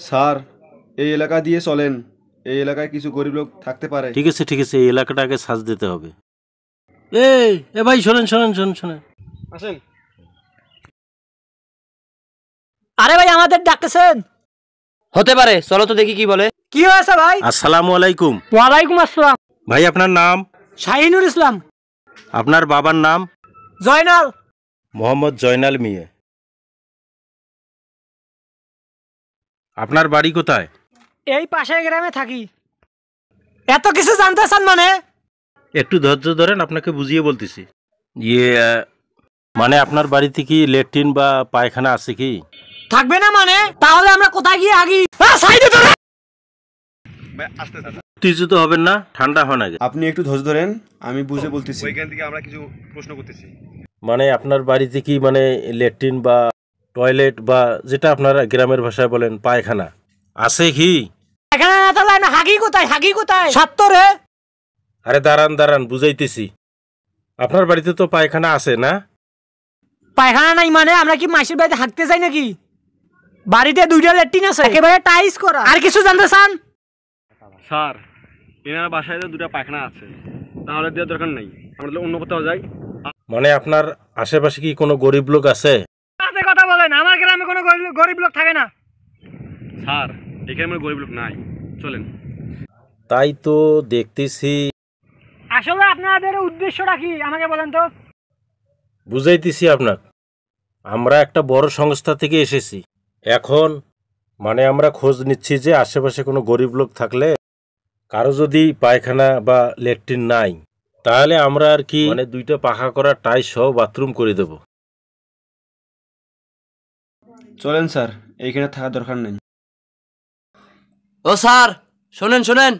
Sir, এই এলাকা দিয়ে চলেন, এই এলাকায় কিছু গরিব লোক থাকতে পারে। ঠিক আছে, এই এলাকাটা আগে সাজ দিতে হবে। এ ভাই শোনেন। আসেন। আরে ভাই আমাদের ডাকতেছেন? হতে পারে, চলো তো দেখি কি বলে। কি হয়েছে ভাই? আসসালামু আলাইকুম। ওয়ালাইকুম আসসালাম। ভাই আপনার নাম? শাহিনুর ইসলাম। আপনার বাবার নাম? জয়নাল। মোহাম্মদ জয়নাল মিয়া। আপনার বাড়ি কোথায়? এই পাশের গ্রামে থাকি। এত কিছু জানতে চান মানে? একটু ধৈর্য ধরেন, আপনাকে বুঝিয়ে বলতেছি। মানে আপনার বাড়িতে কি ল্যাট্রিন বা পায়খানা আছে কি? থাকবে না মানে? তাহলে আমরা কোথায় গিয়ে আগি? উত্তেজিত হবেন না, ঠান্ডা হন আগে। আপনি একটু ধৈর্য ধরেন, আমি বুঝে বলতেছি। ওইখান থেকে আমরা কিছু প্রশ্ন করতেছি। মানে আপনার বাড়িতে কি মানে ল্যাট্রিন বা টয়লেট বা যেটা আপনারা গ্রামের ভাষায় বলেন পায়খানা আছে কি? পায়খানা না থাকলে না হাগি কোথায়? সত্তরে। আরে দাঁড়ান বুঝাইতেছি। আপনার বাড়িতে তো পায়খানা আছে না? পায়খানা নাই মানে আমরা কি মাসির বাড়িতে হাঁকতে যাই নাকি? বাড়িতে 2টা ল্যাট্রিন আছে, একেবারে টাইস করা। আর কিছু জানতে চান? স্যার, এনার বাসায় তো 2টা পায়খানা আছে, তাহলে দেওয়ার দরকার নেই, আমরা অন্য কোথাও যাই। মানে আপনার আশেপাশে কি কোনো গরিব লোক আছে? কথা বলেন, আমার গ্রামে কোনো গরিব লোক থাকে না। স্যার, এখানে আমার গরিব লোক নাই, চলেন। তাই তো দেখতেছি। আসলে আপনাদের উদ্দেশ্যটা কি আমাকে বলেন তো? বুঝাইতেছি আপনাকে। আমরা একটা বড় সংস্থা থেকে এসেছি। এখন মানে আমরা খোঁজ নিচ্ছি যে আশেপাশে কোনো গরিব লোক থাকলে, কারো যদি পায়খানা বা ল্যাট্রিন নাই, তাহলে আমরা আর কি মানে 2টা পাখা করা টাইস সহ বাথরুম করে দেব। চলেন স্যার, এইখানে থাকার দরকার নেই। ও স্যার, শোনেন।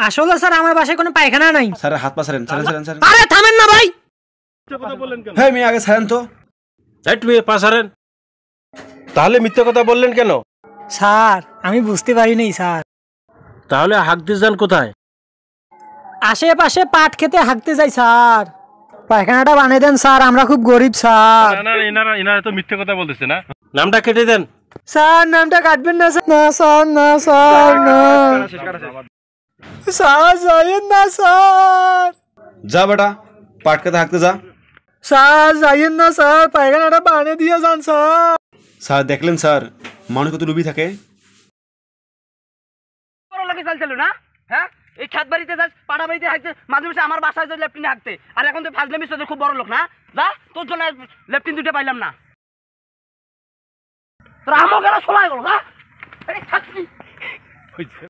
আসলে স্যার আমার বাসায় কোনো পায়খানা নাই। স্যার হাত পা ছাড়েন। আরে থামেন না ভাই। হ্যাঁ, আমি আগে ছাড়েন তো। তুমি পাশারেন, তাহলে মিথ্যে কথা বললেন কেন? স্যার আমি বুঝতে পারি নাই স্যার। তাহলে হাঁকতে যান কোথায়? আশেপাশে পাট খেতে হাঁকতে যাই স্যার। পায়খানাটা বানিয়ে দেন স্যার, আমরা খুব গরিব স্যার। এনারা তো মিথ্যে কথা বলতেছে না। নামটা কেটে দেন। স্যার নামটা কাটবেন না স্যার। না স্যার, না স্যার, না স্যার, যাইয়েন না স্যার। যা বেটা, পাট খেতে হাঁকতে যা। স্যার যাইয়েন না স্যার, পায়খানাটা বানিয়ে দিয়ে যান স্যার। স্যার দেখলেন স্যার, মানুষ কত লুবি থাকে। চলছিল না, হ্যাঁ? এই খেত বাড়িতে যাস, পাড়া বাড়িতে হাঁকতে, মাঝে মাঝে আমার বাসায় যাই ল্যাপটিনে হাঁকতে। আর এখন তো ফাজলামি চলছে, খুব বড় লোক না? যা, তোর জন্য ল্যাপটিন 2টা পাইলাম না। তোর আমার গেলা শোনায় গেল না।